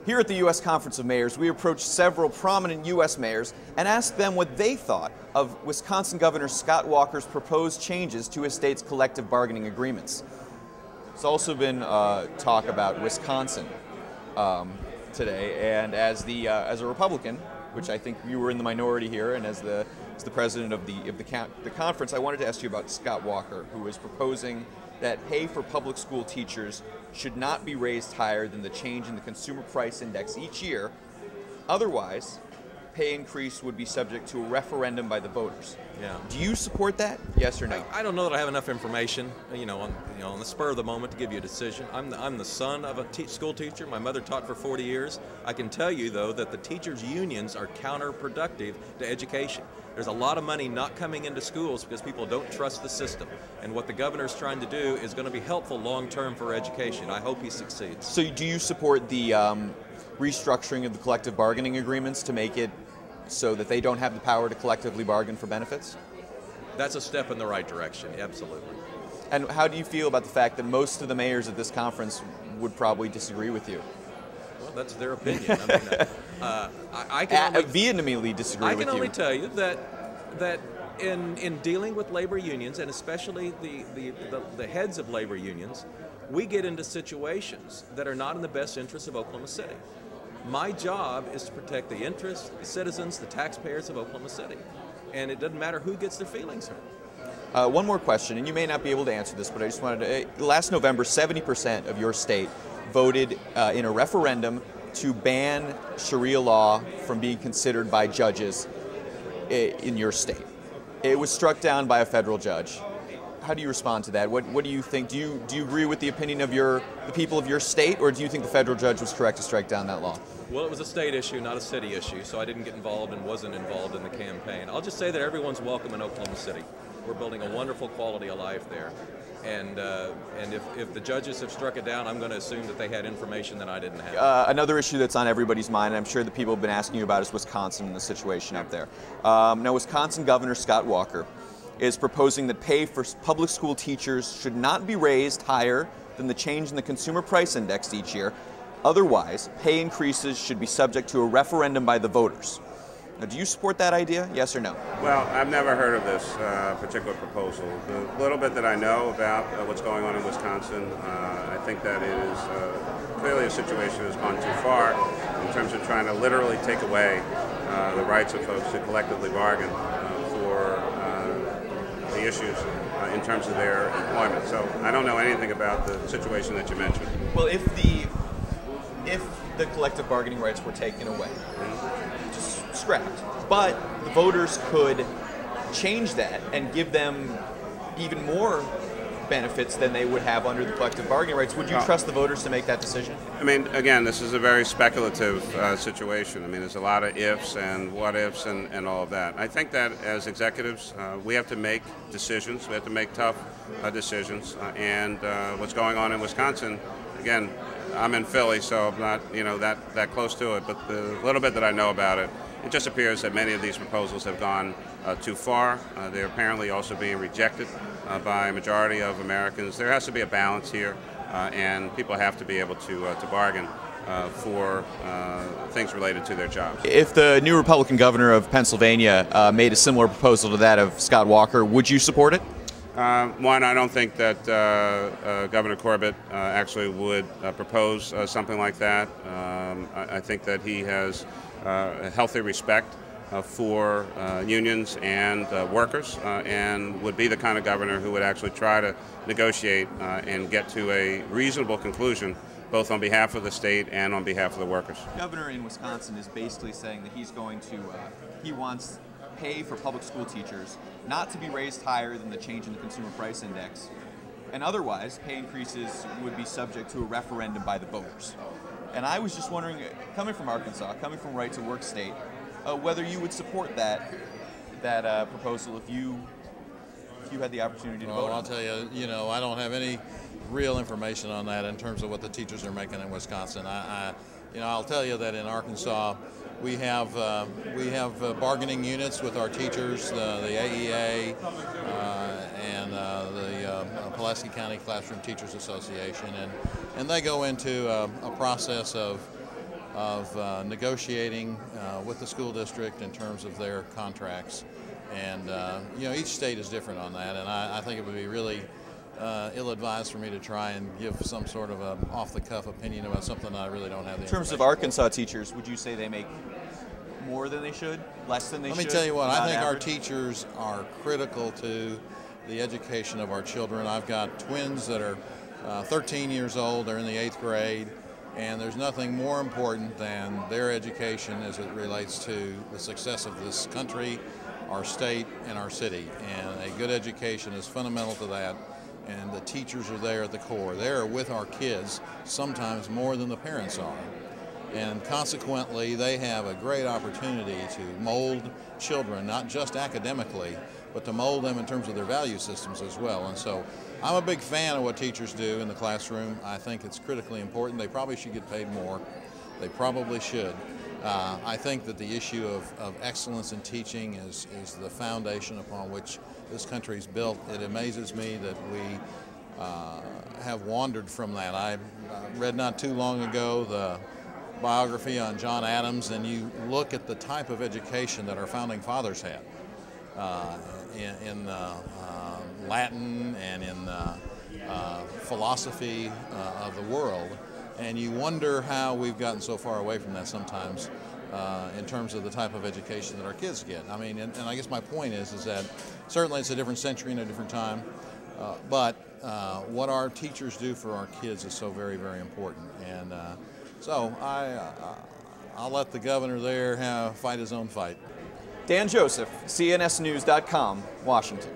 Here at the U.S. Conference of Mayors, we approached several prominent U.S. mayors and asked them what they thought of Wisconsin Governor Scott Walker's proposed changes to his state's collective bargaining agreements. There's also been talk about Wisconsin today, and as a Republican, which I think you were in the minority here, and as the president of the conference, I wanted to ask you about Scott Walker, who is proposing that pay for public school teachers should not be raised higher than the change in the consumer price index each year. Otherwise, pay increase would be subject to a referendum by the voters. Yeah. Do you support that? Yes or no? I don't know that I have enough information, on the spur of the moment to give you a decision. I'm the son of a school teacher. My mother taught for 40 years. I can tell you, though, that the teachers' unions are counterproductive to education. There's a lot of money not coming into schools because people don't trust the system. And what the governor's trying to do is going to be helpful long-term for education. I hope he succeeds. So do you support the restructuring of the collective bargaining agreements to make it so that they don't have the power to collectively bargain for benefits? That's a step in the right direction, absolutely. And how do you feel about the fact that most of the mayors at this conference would probably disagree with you? Well, that's their opinion. I can vehemently disagree with you. I can only tell you that in dealing with labor unions, and especially the heads of labor unions, we get into situations that are not in the best interest of Oklahoma City. My job is to protect the interests, the citizens, the taxpayers of Oklahoma City. And it doesn't matter who gets their feelings hurt. One more question, and you may not be able to answer this, but I just wanted to, last November, 70% of your state voted in a referendum to ban Sharia law from being considered by judges in your state. It was struck down by a federal judge. How do you respond to that? What do you think? Do you agree with the opinion of the people of your state, or do you think the federal judge was correct to strike down that law? Well, it was a state issue, not a city issue, so I didn't get involved and wasn't involved in the campaign. I'll just say that everyone's welcome in Oklahoma City. We're building a wonderful quality of life there. And if the judges have struck it down, I'm going to assume that they had information that I didn't have. Another issue that's on everybody's mind, and I'm sure the people have been asking you about, is Wisconsin and the situation up there. Now, Wisconsin Governor Scott Walker is proposing that pay for public school teachers should not be raised higher than the change in the consumer price index each year. Otherwise, pay increases should be subject to a referendum by the voters. Now, do you support that idea, yes or no? Well, I've never heard of this particular proposal. The little bit that I know about what's going on in Wisconsin, I think that it is clearly a situation that has gone too far in terms of trying to literally take away the rights of folks to collectively bargain for the issues in terms of their employment. So I don't know anything about the situation that you mentioned. Well, if the collective bargaining rights were taken away, just scrapped, but the voters could change that and give them even more benefits than they would have under the collective bargaining rights, would you trust the voters to make that decision? I mean, again, this is a very speculative situation. I mean, there's a lot of ifs and what ifs and all of that. I think that as executives, we have to make decisions. We have to make tough decisions. And what's going on in Wisconsin, again, I'm in Philly, so I'm not, that close to it. But the little bit that I know about it, it just appears that many of these proposals have gone too far. They're apparently also being rejected by a majority of Americans. There has to be a balance here, and people have to be able to bargain for things related to their jobs. If the new Republican governor of Pennsylvania made a similar proposal to that of Scott Walker, would you support it? One, I don't think that Governor Corbett actually would propose something like that. I think that he has a healthy respect for unions and workers, and would be the kind of governor who would actually try to negotiate and get to a reasonable conclusion, both on behalf of the state and on behalf of the workers. The governor in Wisconsin is basically saying that he wants pay for public school teachers not to be raised higher than the change in the consumer price index, and otherwise pay increases would be subject to a referendum by the voters. And I was just wondering, coming from Arkansas, coming from Right to Work State, whether you would support that proposal if you had the opportunity to vote on it. I'll tell you, I don't have any real information on that in terms of what the teachers are making in Wisconsin. I'll tell you that in Arkansas, we have bargaining units with our teachers, the AEA and the Pulaski County Classroom Teachers Association, and they go into a process of negotiating with the school district in terms of their contracts. And you know, each state is different on that, and I think it would be really ill-advised for me to try and give some sort of a off-the-cuff opinion about something I really don't have the In terms of Arkansas teachers, would you say they make more than they should, less than they should? Let me tell you what, I think our average? teachers are critical to the education of our children. I've got twins that are 13 years old, they're in the 8th grade, and there's nothing more important than their education as it relates to the success of this country, our state, and our city. And a good education is fundamental to that, and the teachers are there at the core. They're with our kids sometimes more than the parents are. And consequently, they have a great opportunity to mold children, not just academically, but to mold them in terms of their value systems as well. And so I'm a big fan of what teachers do in the classroom. I think it's critically important. They probably should get paid more. They probably should. I think that the issue of excellence in teaching is the foundation upon which this country is built. It amazes me that we have wandered from that. I read not too long ago the biography on John Adams, and you look at the type of education that our founding fathers had in Latin and in philosophy of the world, and you wonder how we've gotten so far away from that sometimes in terms of the type of education that our kids get. I mean, and I guess my point is that certainly it's a different century and a different time, but what our teachers do for our kids is so very, very important. And so I'll let the governor there fight his own fight. Dan Joseph, CNSnews.com, Washington.